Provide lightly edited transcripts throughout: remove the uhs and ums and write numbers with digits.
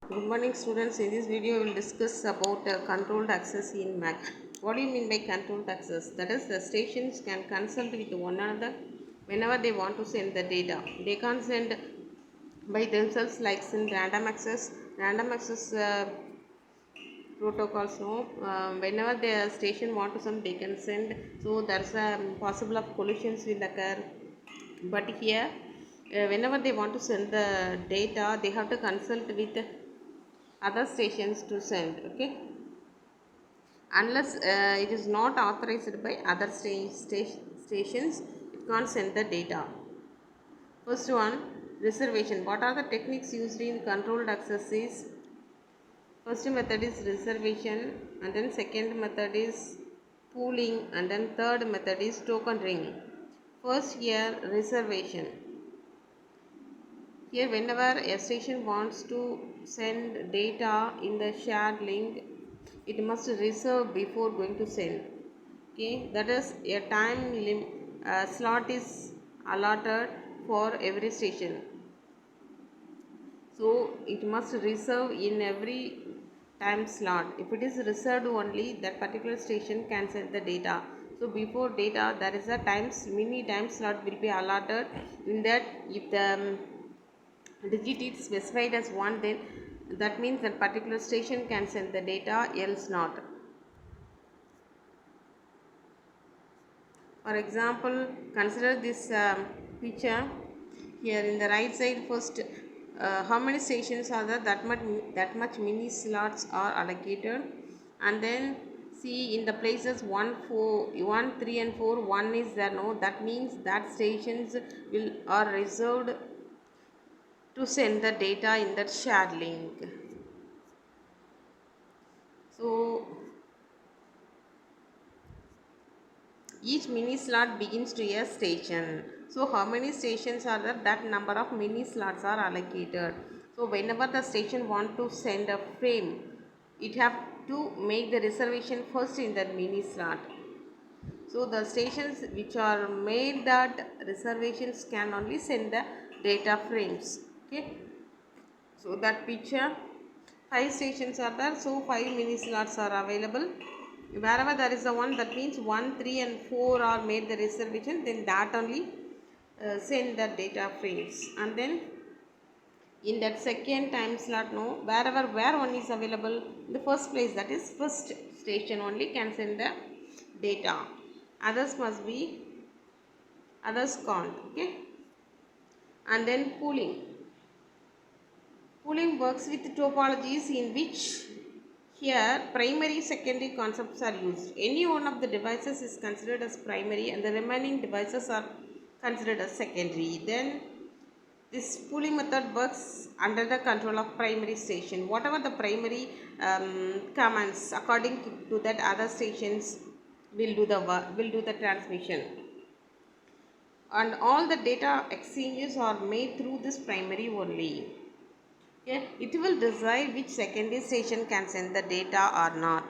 Good morning students. In this video we will discuss about controlled access in Mac. What do you mean by controlled access? That is, the stations can consult with one another whenever they want to send the data. They can't send by themselves like in random access. Random access protocols, no. Whenever the station want to send, they can send. So there's a possible of collisions will occur. But here, whenever they want to send the data, they have to consult with other stations to send, okay, unless it is not authorized by other stations, it can't send the data. First one, reservation. What are the techniques used in controlled access is, first method is reservation, and then second method is pooling, and then third method is token ring. First, here reservation. Here, whenever a station wants to send data in the shared link, it must reserve before going to send. Okay, that is a slot is allotted for every station. So it must reserve in every time slot. If it is reserved only, that particular station can send the data. So before data, there is a mini time slot will be allotted. In that, if the digit is specified as 1, then that means that particular station can send the data, else not. For example, consider this picture. Here in the right side, first, how many stations are there, that much mini slots are allocated, and then see in the places 1 4 1 3 and 4, 1 is there, no, that means that stations are reserved to send the data in that shared link. So each mini slot begins to a station. So how many stations are there? That number of mini slots are allocated. So whenever the station want to send a frame, it have to make the reservation first in that mini slot. So the stations which are made that reservations can only send the data frames. Okay. So that picture, 5 stations are there, so 5 mini slots are available. Wherever there is a 1, that means 1 3 and 4 are made the reservation, then that only send the data frames. And then in that second time slot, no, where 1 is available in the first place, that is first station only can send the data, others can't. Okay. And then pooling works with topologies in which here primary secondary concepts are used. Any one of the devices is considered as primary and the remaining devices are considered as secondary. Then this pooling method works under the control of primary station. Whatever the primary commands, according to that, other stations will do the transmission, and all the data exchanges are made through this primary only. Okay. It will decide which secondary station can send the data or not.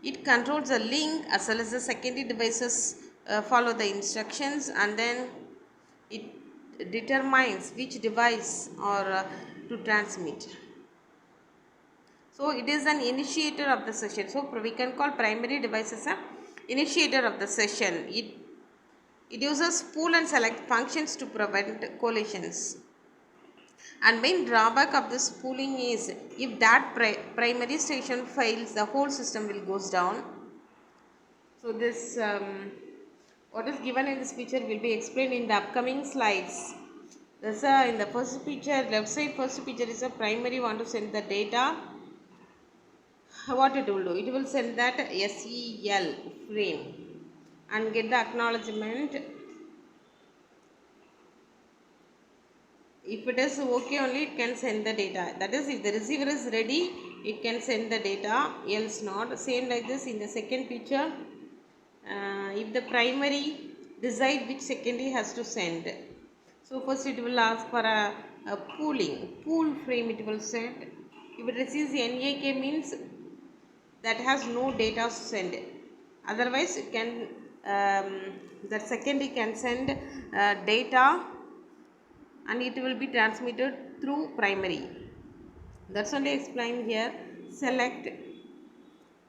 It controls the link as well as the secondary devices follow the instructions, and then it determines which device or to transmit. So it is an initiator of the session. So we can call primary device as a initiator of the session. It uses pool and select functions to prevent collisions. And main drawback of this pooling is, if that primary station fails, the whole system will goes down. So this what is given in this picture will be explained in the upcoming slides. This in the first picture, left side first picture is a primary want to send the data. What it will do? It will send that SEL frame and get the acknowledgement. If it is okay only, it can send the data. That is, if the receiver is ready, it can send the data, else not. Same like this in the second picture. If the primary decide which secondary has to send, so first it will ask for a pool frame it will send. If it receives NAK, means that has no data to send. Otherwise it can that secondary can send data and it will be transmitted through primary. That's only explained here. Select.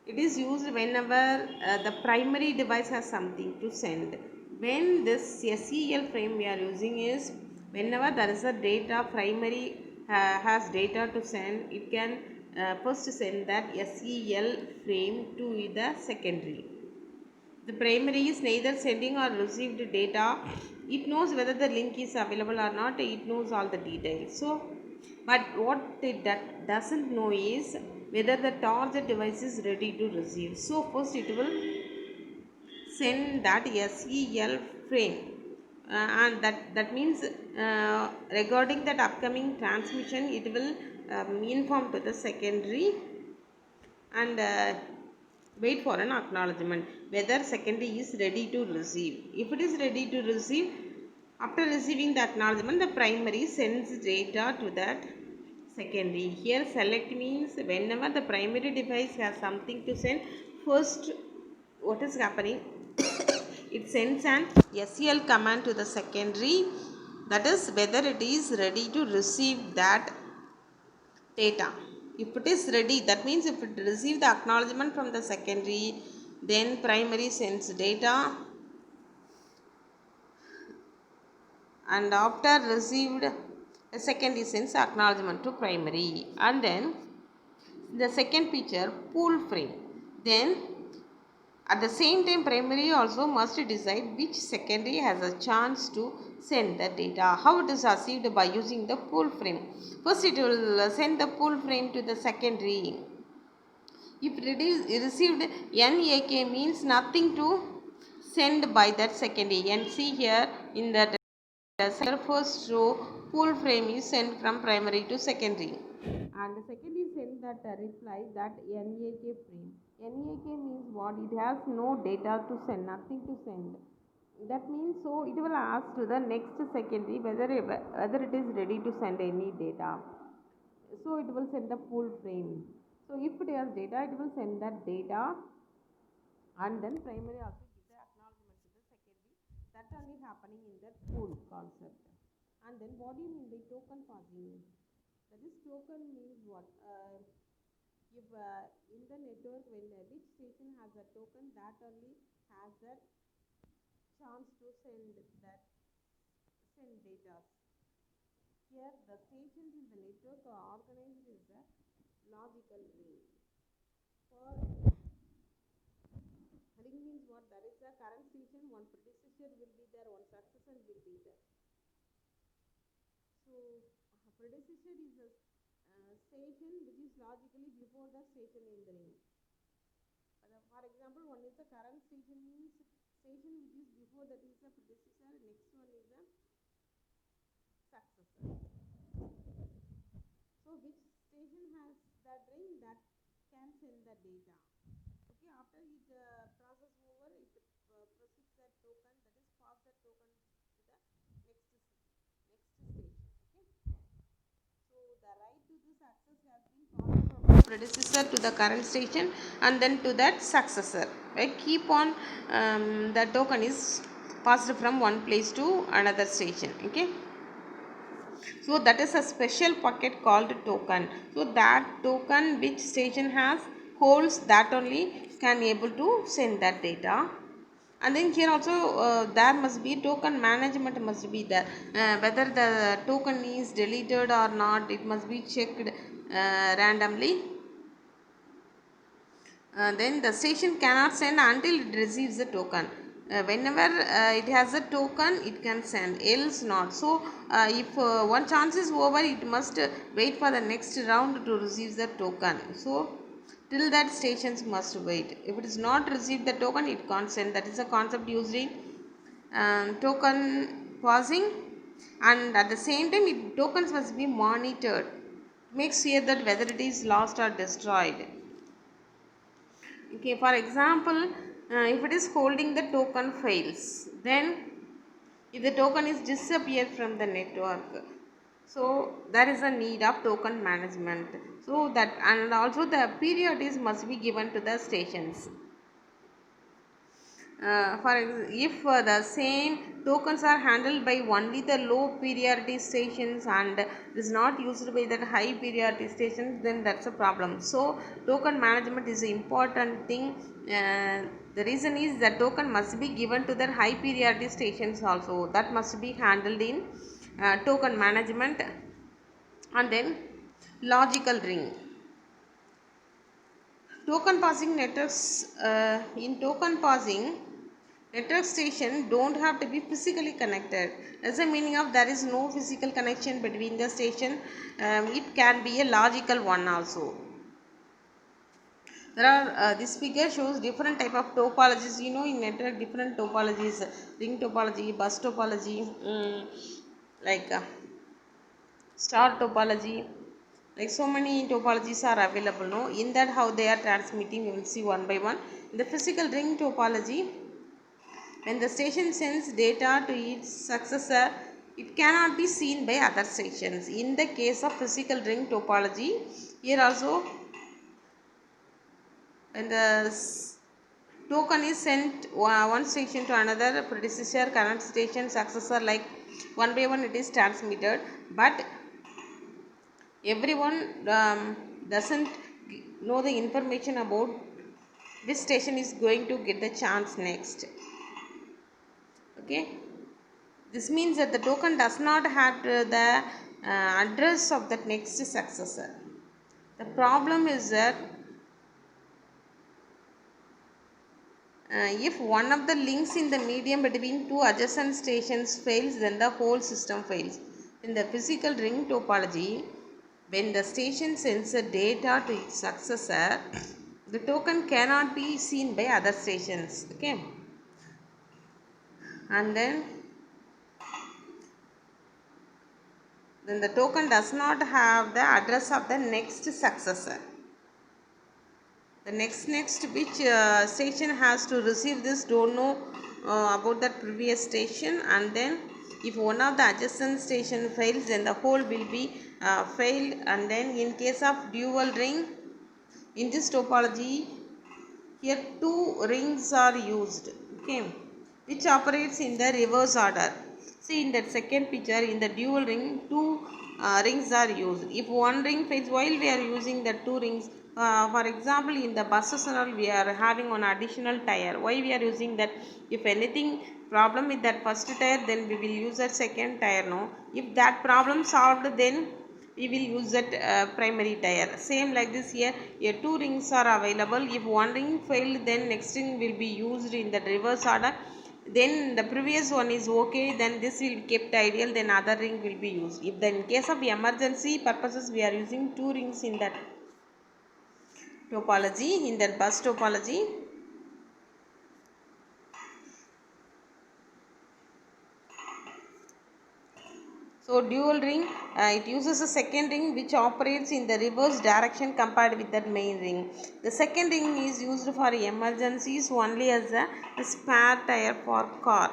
It is used whenever the primary device has something to send. When this SEL frame we are using is whenever there is a data primary has data to send, it can first send that SEL frame to the secondary. The primary is neither sending or received data. It knows whether the link is available or not. It knows all the details. So, but what it doesn't know is whether the target device is ready to receive. So, first it will send that SEL frame. And that means regarding that upcoming transmission, it will inform to the secondary and wait for an acknowledgement whether secondary is ready to receive. If it is ready to receive, after receiving the acknowledgement, the primary sends data to that secondary. Here select means whenever the primary device has something to send, first what is happening, it sends an SEL command to the secondary, that is whether it is ready to receive that data. If it is ready, that means if it receives the acknowledgement from the secondary, then primary sends data, and after received, the secondary sends acknowledgement to primary. And then the second picture, pool frame. Then at the same time, primary also must decide which secondary has a chance to send the data. How it is achieved? By using the pool frame. First it will send the pool frame to the secondary. If it is received NAK means nothing to send by that secondary. And see here in that first row, pool frame is sent from primary to secondary. And the secondary send that reply that NAK frame. NAK means what? It has no data to send, nothing to send. That means so it will ask to the next secondary whether it is ready to send any data. So it will send the pool frame. So if it has data, it will send that data, and then primary also give the acknowledgement to the secondary. That only happening in that pool concept. And then what do you mean by token passing? That is, token means what? If in the network, when which station has a token, that only has that chance to send data. Here the stations in the network are organized in the logical ring. For ring means what? There is a current station, one predecessor will be there, one successor will be there. So a predecessor is a station which is logically before the station in the ring. For example, one is the current station means station which is before that is the predecessor, next one is the successor. So which station has that ring, that can send the data. Okay, after it process over, it proceeds that token, that is pass that token to the next station. Okay, so the right to this access has been passed from the predecessor to the current station and then to that successor. Right, keep on the token is passed from one place to another station. Okay, so that is a special packet called token. So that token which station has holds, that only can able to send that data. And then here also there must be token management must be there, whether the token is deleted or not, it must be checked randomly. Then the station cannot send until it receives the token. Whenever it has a token, it can send, else not. So if one chance is over, it must wait for the next round to receive the token. So till that stations must wait. If it is not received the token, it can't send. That is a concept used in token passing. And at the same time, tokens must be monitored. Makes clear that whether it is lost or destroyed. Okay, for example, if it is holding the token fails, then if the token is disappeared from the network, so there is a need of token management. So that, and also the period is must be given to the stations. if the same tokens are handled by only the low priority stations and is not used by the high priority stations, then that's a problem. So token management is an important thing. The reason is that token must be given to the high priority stations also, that must be handled in token management. And then logical ring. Token passing networks. In token passing, network station don't have to be physically connected. That's the meaning of there is no physical connection between the station. It can be a logical one also. There are this figure shows different type of topologies. You know, in network different topologies: ring topology, bus topology, like star topology, like so many topologies are available. No, in that how they are transmitting, we will see one by one. In the physical ring topology, when the station sends data to its successor, it cannot be seen by other stations. In the case of physical ring topology, here also when the token is sent one station to another, predecessor, current station, successor, like one by one it is transmitted, but everyone doesn't know the information about which station is going to get the chance next. Okay, this means that the token does not have the address of the next successor. The problem is that if one of the links in the medium between two adjacent stations fails, then the whole system fails. In the physical ring topology, when the station sends the data to its successor, the token cannot be seen by other stations. Okay, and then the token does not have the address of the next successor. The next which station has to receive this don't know about that previous station, and then if one of the adjacent station fails, then the whole will be failed. And then in case of dual ring, in this topology, here two rings are used, okay, which operates in the reverse order. See in that second picture, in the dual ring, two rings are used. If one ring fails while we are using the two rings, for example, in the bus scenario, we are having one additional tire. Why we are using that? If anything problem with that first tire, then we will use that second tire. No, if that problem solved, then we will use that primary tire. Same like this here, two rings are available. If one ring failed, then next ring will be used in the reverse order. Then the previous one is okay, then this will be kept ideal, then other ring will be used. If then in case of emergency purposes, we are using two rings in that topology, in that bus topology. So dual ring, it uses a second ring which operates in the reverse direction compared with that main ring. The second ring is used for emergencies only as a spare tire for car.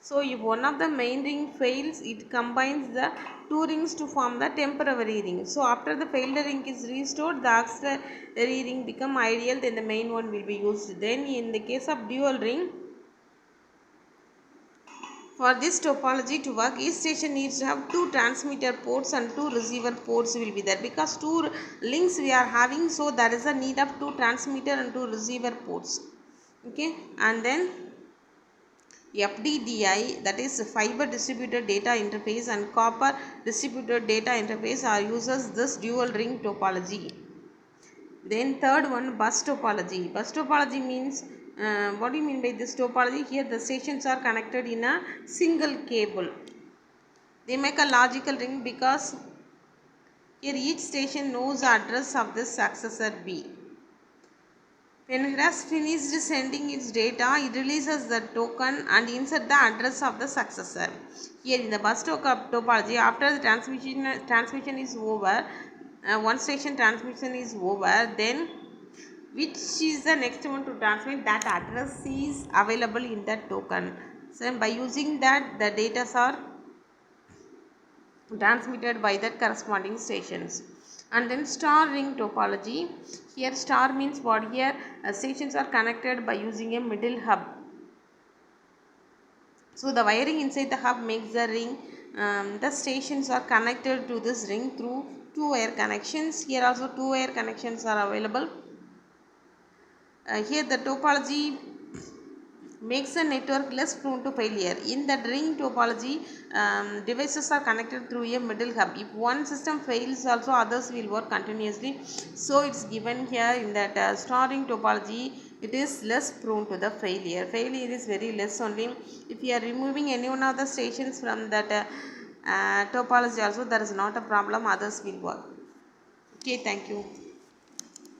So if one of the main ring fails, it combines the two rings to form the temporary ring. So after the failed ring is restored, the auxiliary ring become ideal, then the main one will be used. Then in the case of dual ring, for this topology to work, each station needs to have two transmitter ports and two receiver ports will be there, because two links we are having, so there is a need of two transmitter and two receiver ports. Okay, and then FDDI, that is fiber distributed data interface, and copper distributed data interface are uses this dual ring topology. Then third one, bus topology. Bus topology means, what do you mean by this topology? Here the stations are connected in a single cable. They make a logical ring because here each station knows the address of the successor B. When it has finished sending its data, it releases the token and insert the address of the successor. Here in the bus topology, after the transmission is over, one station transmission is over, then which is the next one to transmit, that address is available in that token. So by using that, the data are transmitted by the corresponding stations. And then star ring topology. Here star means what? Here stations are connected by using a middle hub. So the wiring inside the hub makes the ring. The stations are connected to this ring through two wire connections. Here also two wire connections are available. Here the topology makes the network less prone to failure. In the ring topology, devices are connected through a middle hub. If one system fails, also others will work continuously. So it's given here in that star ring topology, it is less prone to the failure. Failure is very less only. If you are removing any one of the stations from that topology, also there is not a problem. Others will work. Okay, thank you.